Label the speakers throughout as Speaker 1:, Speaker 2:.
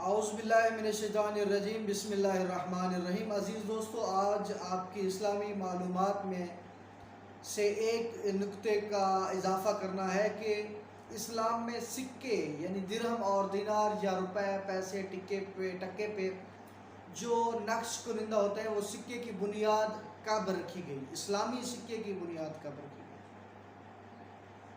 Speaker 1: اعوذ باللہ من الشیطان الرجیم، بسم اللہ الرحمن الرحیم۔ عزیز دوستو، آج آپ کی اسلامی معلومات میں سے ایک نکتے کا اضافہ کرنا ہے کہ اسلام میں سکے یعنی درہم اور دینار یا روپے، پیسے، ٹکے پہ جو نقش کنندہ ہوتے ہیں وہ سکے کی بنیاد کب رکھی گئی، اسلامی سکے کی بنیاد کب رکھی گئی۔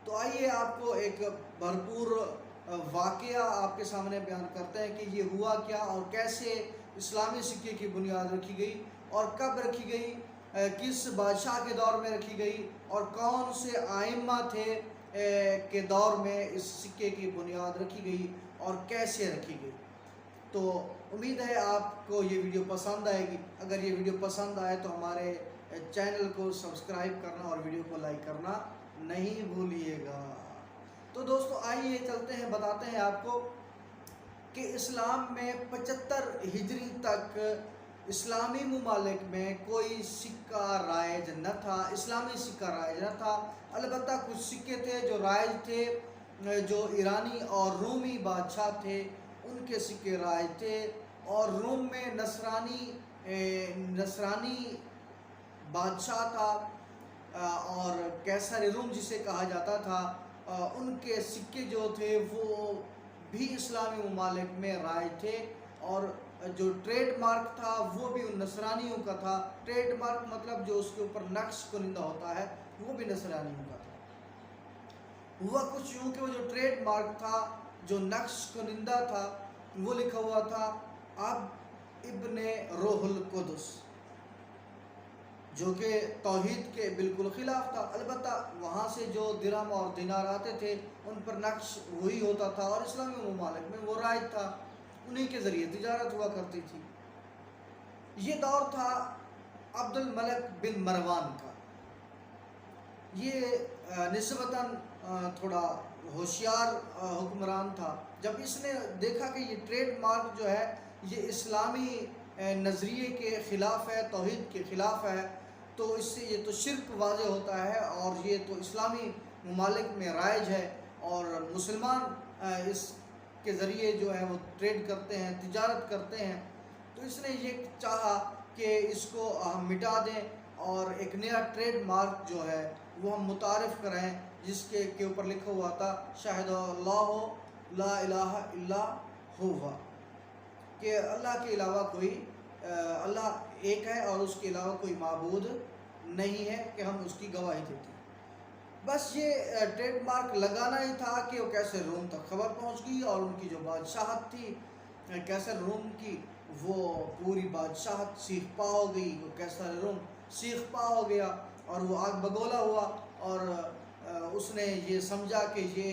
Speaker 1: تو آئیے آپ کو ایک بھرپور واقعہ آپ کے سامنے بیان کرتے ہیں کہ یہ ہوا کیا اور کیسے اسلامی سکے کی بنیاد رکھی گئی اور کب رکھی گئی، کس بادشاہ کے دور میں رکھی گئی اور کون سے ائمہ تھے کے دور میں اس سکے کی بنیاد رکھی گئی اور کیسے رکھی گئی۔ تو امید ہے آپ کو یہ ویڈیو پسند آئے گی۔ اگر یہ ویڈیو پسند آئے تو ہمارے چینل کو سبسکرائب کرنا اور ویڈیو کو لائک کرنا نہیں بھولیے گا۔ تو دوستو آئیے چلتے ہیں، بتاتے ہیں آپ کو کہ اسلام میں 75 ہجری تک اسلامی ممالک میں کوئی سکہ رائج نہ تھا، اسلامی سکہ رائج نہ تھا۔ البتہ کچھ سکے تھے جو رائج تھے، جو ایرانی اور رومی بادشاہ تھے ان کے سکے رائج تھے، اور روم میں نصرانی بادشاہ تھا اور قیصر روم جسے کہا جاتا تھا، ان کے سکے جو تھے وہ بھی اسلامی ممالک میں رائج تھے، اور جو ٹریڈ مارک تھا وہ بھی ان نصرانیوں کا تھا۔ ٹریڈ مارک مطلب جو اس کے اوپر نقش کنندہ ہوتا ہے وہ بھی نصرانیوں کا تھا۔ ہوا کچھ یوں کہ وہ جو ٹریڈ مارک تھا، جو نقش کنندہ تھا، وہ لکھا ہوا تھا اب ابن روح القدس، جو کہ توحید کے بالکل خلاف تھا۔ البتہ وہاں سے جو درہم اور دینار آتے تھے ان پر نقش وہی ہوتا تھا اور اسلامی ممالک میں وہ رائج تھا، انہی کے ذریعے تجارت ہوا کرتی تھی۔ یہ دور تھا عبد الملک بن مروان کا۔ یہ نسبتاً تھوڑا ہوشیار حکمران تھا۔ جب اس نے دیکھا کہ یہ ٹریڈ مارک جو ہے یہ اسلامی نظریے کے خلاف ہے، توحید کے خلاف ہے، تو اس سے یہ تو شرک واضح ہوتا ہے اور یہ تو اسلامی ممالک میں رائج ہے اور مسلمان اس کے ذریعے جو ہے وہ ٹریڈ کرتے ہیں، تجارت کرتے ہیں۔ تو اس نے یہ چاہا کہ اس کو ہم مٹا دیں اور ایک نیا ٹریڈ مارک جو ہے وہ ہم متعارف کرائیں، جس کے اوپر لکھا ہوا تھا شاہد اللہ لا الہ الا ہوا، کہ اللہ کے علاوہ کوئی اللہ ایک ہے اور اس کے علاوہ کوئی معبود نہیں ہے، کہ ہم اس کی گواہی دیتے ہیں۔ بس یہ ٹریڈ مارک لگانا ہی تھا کہ وہ قیصر روم تک خبر پہنچ گئی، اور ان کی جو بادشاہت تھی قیصر روم کی، وہ پوری بادشاہت سیخ پا ہو گئی۔ وہ قیصر روم سیخ پا ہو گیا اور وہ آگ بگولا ہوا، اور اس نے یہ سمجھا کہ یہ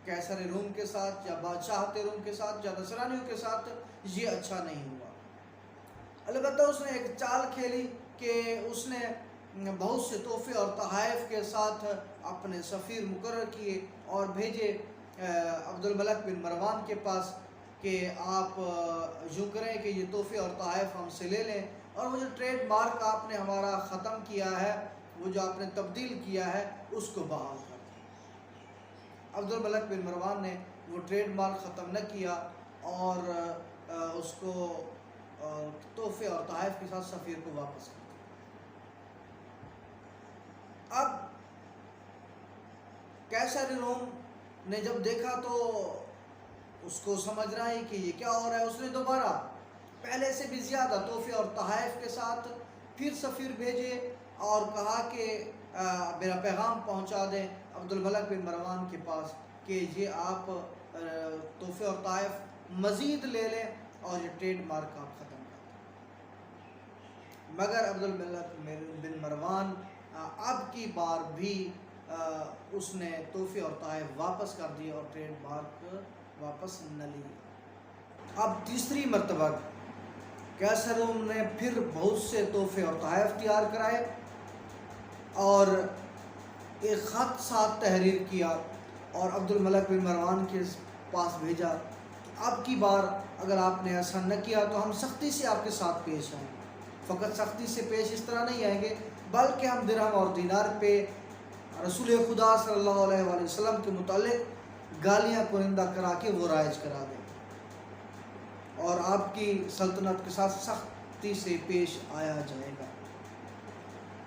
Speaker 1: قیصر روم کے ساتھ یا بادشاہت روم کے ساتھ یا نصرانیوں کے ساتھ یہ اچھا نہیں ہوا۔ البتہ اس نے ایک چال کھیلی کہ اس نے بہت سے تحفے اور تحائف کے ساتھ اپنے سفیر مقرر کیے اور بھیجے عبد الملک بن مروان کے پاس کہ آپ یوں کریں کہ یہ تحفے اور تحائف ہم سے لے لیں، اور وہ جو ٹریڈ مارک آپ نے ہمارا ختم کیا ہے، وہ جو آپ نے تبدیل کیا ہے، اس کو بحال کر دیں۔ عبد الملک بن مروان نے وہ ٹریڈ مارک ختم نہ کیا اور اس کو تحفے اور تحائف کے ساتھ سفیر کو واپس کر دیا۔ اب قیصر روم نے جب دیکھا تو اس کو سمجھ رہا ہے کہ یہ کیا ہو رہا ہے۔ اس نے دوبارہ پہلے سے بھی زیادہ تحفے اور تحائف کے ساتھ پھر سفیر بھیجے اور کہا کہ میرا پیغام پہنچا دیں عبد الملک بن مروان کے پاس کہ یہ آپ تحفے اور تحائف مزید لے لیں اور یہ ٹریڈ مارک آپ ختم کر دیں۔ مگر عبد الملک بن مروان اب کی بار بھی اس نے تحفے اور تحائف واپس کر دیے اور ٹریڈ مارک واپس نہ لیے۔ اب تیسری مرتبہ قیصر روم نے پھر بہت سے تحفے اور تحائف تیار کرائے اور ایک خط ساتھ تحریر کیا اور عبد الملک بن مروان کے پاس بھیجا کہ اب کی بار اگر آپ نے ایسا نہ کیا تو ہم سختی سے آپ کے ساتھ پیش آئیں گے۔ فقط سختی سے پیش اس طرح نہیں آئیں گے بلکہ ہم درہم اور دینار پہ رسول خدا صلی اللہ علیہ وآلہ وسلم کے متعلق گالیاں کنندہ کرا کے وہ رائج کرا دیں۔ اور آپ کی سلطنت کے ساتھ سختی سے پیش آیا جائے گا۔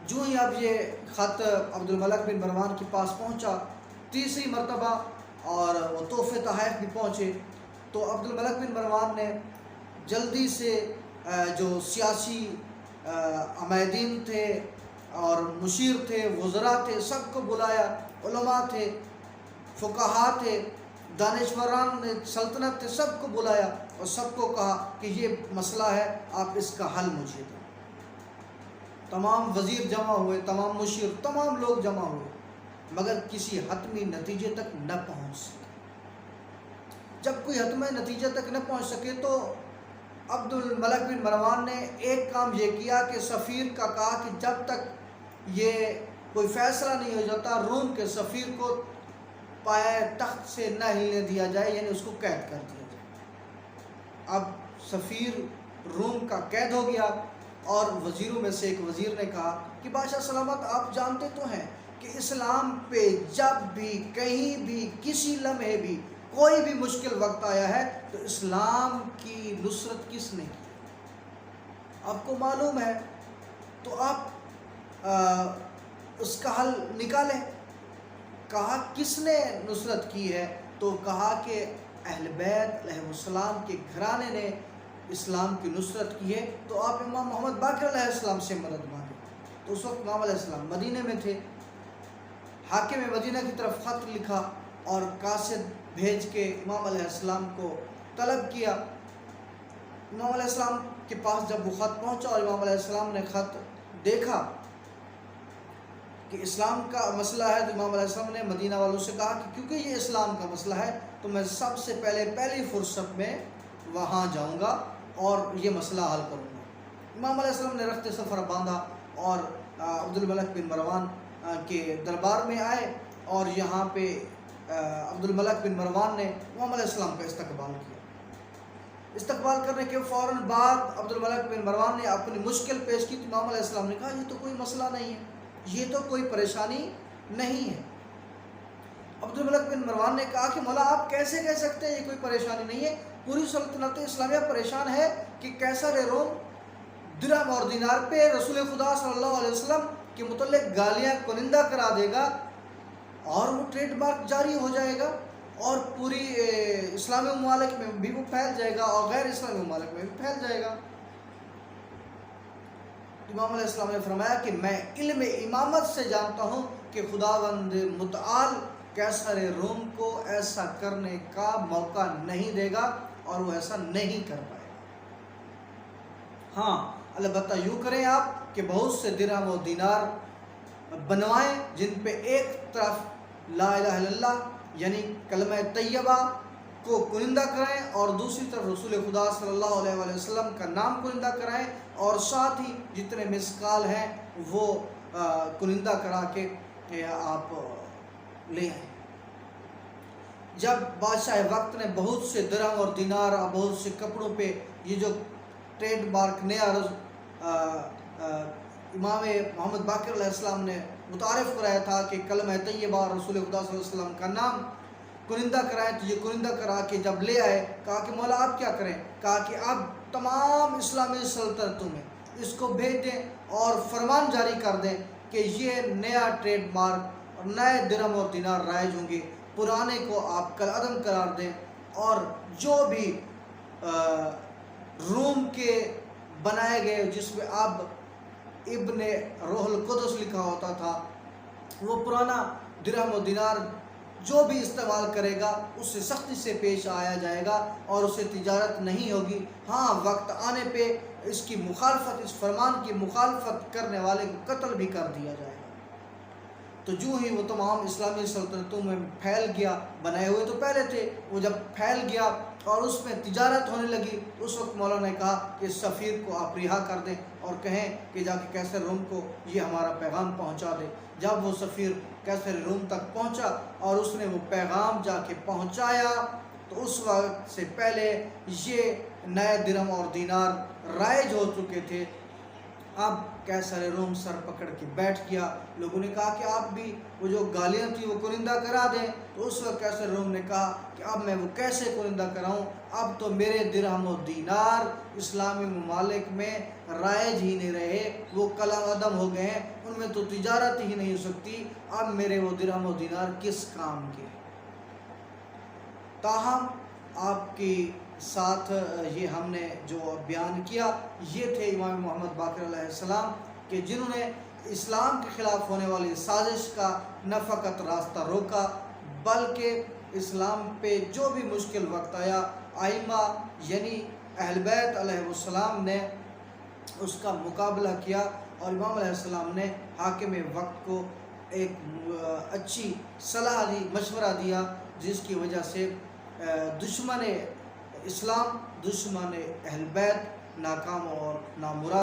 Speaker 1: جو ہی اب یہ خط عبد الملک بن مروان کے پاس پہنچا تیسری مرتبہ، اور وہ تحفے تحائف بھی پہنچے، تو عبد الملک بن مروان نے جلدی سے جو سیاسی عمائدین تھے اور مشیر تھے، وزراء تھے، سب کو بلایا، علماء تھے، فقہاء تھے، دانشوران سلطنت تھے، سب کو بلایا اور سب کو کہا کہ یہ مسئلہ ہے، آپ اس کا حل مجھے دیں۔ تمام وزیر جمع ہوئے، تمام مشیر، تمام لوگ جمع ہوئے، مگر کسی حتمی نتیجے تک نہ پہنچ سکے۔ جب کوئی حتمی نتیجے تک نہ پہنچ سکے تو عبد الملک بن مروان نے ایک کام یہ کیا کہ سفیر کا کہا کہ جب تک یہ کوئی فیصلہ نہیں ہو جاتا روم کے سفیر کو پائے تخت سے نہ ہلنے دیا جائے، یعنی اس کو قید کر دیا جائے۔ اب سفیر روم کا قید ہو گیا، اور وزیروں میں سے ایک وزیر نے کہا کہ بادشاہ سلامت، آپ جانتے تو ہیں کہ اسلام پہ جب بھی کہیں بھی کسی لمحے بھی کوئی بھی مشکل وقت آیا ہے تو اسلام کی نصرت کس نے کی؟ آپ کو معلوم ہے، تو آپ اس کا حل نکالیں۔ کہا کس نے نصرت کی ہے؟ تو کہا کہ اہل بیت علیہ السلام کے گھرانے نے اسلام کی نصرت کی ہے، تو آپ امام محمد باقر علیہ السلام سے مدد مانگے۔ تو اس وقت امام علیہ السلام مدینہ میں تھے، حاکم مدینہ کی طرف خط لکھا اور قاصد بھیج کے امام علیہ السلام کو طلب کیا۔ امام علیہ السلام کے پاس جب وہ خط پہنچا اور امام علیہ السلام نے خط دیکھا کہ اسلام کا مسئلہ ہے، تو امام علیہ السلام نے مدینہ والوں سے کہا کہ کیونکہ یہ اسلام کا مسئلہ ہے تو میں سب سے پہلی فرصت میں وہاں جاؤں گا اور یہ مسئلہ حل کروں گا۔ امام علیہ السلام نے رخت سفر باندھا اور عبد الملک بن مروان کے دربار میں آئے، اور یہاں پہ عبد الملک بن مروان نے امام علیہ السلام کا استقبال کیا۔ استقبال کرنے کے فوراً بعد عبد الملک بن مروان نے اپنی مشکل پیش کی، تو امام علیہ السلام نے کہا یہ تو کوئی مسئلہ نہیں ہے، یہ تو کوئی پریشانی نہیں ہے۔ عبد الملک بن مروان نے کہا کہ مولا آپ کیسے کہہ سکتے ہیں یہ کوئی پریشانی نہیں ہے؟ پوری سلطنت اسلامیہ پریشان ہے کہ قیصر روم درہم اور دینار پہ رسول خدا صلی اللہ علیہ وسلم کے متعلق گالیاں کنندہ کرا دے گا، اور وہ ٹریڈ مارک جاری ہو جائے گا، اور پوری اسلامی ممالک میں بھی وہ پھیل جائے گا اور غیر اسلامی ممالک میں بھی پھیل جائے گا۔ امام علیہ السلام نے فرمایا کہ میں علم امامت سے جانتا ہوں کہ خداوند متعال قیصر روم کو ایسا کرنے کا موقع نہیں دے گا اور وہ ایسا نہیں کر پائے گا۔ ہاں البتہ یوں کریں آپ کہ بہت سے درہم و دینار بنوائیں جن پہ ایک طرف لا الہ الا اللہ یعنی کلمہ طیبہ کو کنندہ کرائیں، اور دوسری طرف رسول خدا صلی اللہ علیہ وسلم کا نام کنندہ کرائیں، اور ساتھ ہی جتنے مسقال ہیں وہ کنندہ کرا کے آپ لے آئیں۔ جب بادشاہ وقت نے بہت سے درہم اور دینار اور بہت سے کپڑوں پہ یہ جو ٹریڈ مارک نیا امام محمد باقر علیہ السلام نے متعارف کرایا تھا کہ کلمہ طیبہ اور رسول خدا صلی اللہ علیہ وسلم کا نام کنندہ کرائیں، تو یہ کنندہ کرا کے جب لے آئے، کہا کہ مولا آپ کیا کریں؟ کہا کہ اب تمام اسلامی سلطنتوں میں اس کو بھیج دیں اور فرمان جاری کر دیں کہ یہ نیا ٹریڈ مارک اور نئے درہم اور دینار رائج ہوں گے، پرانے کو آپ کالعدم قرار دیں، اور جو بھی روم کے بنائے گئے جس میں اب ابن روح القدس لکھا ہوتا تھا، وہ پرانا درہم و دینار جو بھی استعمال کرے گا اس سے سختی سے پیش آیا جائے گا اور اسے تجارت نہیں ہوگی۔ ہاں وقت آنے پہ اس کی مخالفت، اس فرمان کی مخالفت کرنے والے کو قتل بھی کر دیا جائے گا۔ تو جو ہی وہ تمام اسلامی سلطنتوں میں پھیل گیا، بنائے ہوئے تو پہلے تھے، وہ جب پھیل گیا اور اس میں تجارت ہونے لگی، اس وقت مولا نے کہا کہ سفیر کو آپ رہا کر دیں اور کہیں کہ جا کے قیصر روم کو یہ ہمارا پیغام پہنچا دے۔ جب وہ سفیر قیصر روم تک پہنچا اور اس نے وہ پیغام جا کے پہنچایا، تو اس وقت سے پہلے یہ نئے درہم اور دینار رائج ہو چکے تھے، اب قیصر روم سر پکڑ کے بیٹھ گیا. لوگوں نے کہا کہ آپ بھی وہ جو گالیاں تھیں وہ کنندہ کرا دیں. تو اس وقت قیصر روم نے کہا کہ اب میں وہ کیسے کنندہ کراؤں، اب تو میرے درہم و دینار اسلامی ممالک میں رائج ہی نہیں رہے، وہ کلا عدم ہو گئے ہیں، ان میں تو تجارت ہی نہیں ہو سکتی، اب میرے وہ درہم و دینار کس کام کے. تاہم آپ کے ساتھ یہ ہم نے جو بیان کیا، یہ تھے امام محمد باقر علیہ السلام کہ جنہوں نے اسلام کے خلاف ہونے والی سازش کا نہ فقط راستہ روکا بلکہ اسلام پہ جو بھی مشکل وقت آیا، ائمہ یعنی اہل بیت علیہ السلام نے اس کا مقابلہ کیا، اور امام علیہ السلام نے حاکم وقت کو ایک اچھی صلاح دی، مشورہ دیا، جس کی وجہ سے دشمن اسلام، دشمن اہل بیت ناکام اور نامراد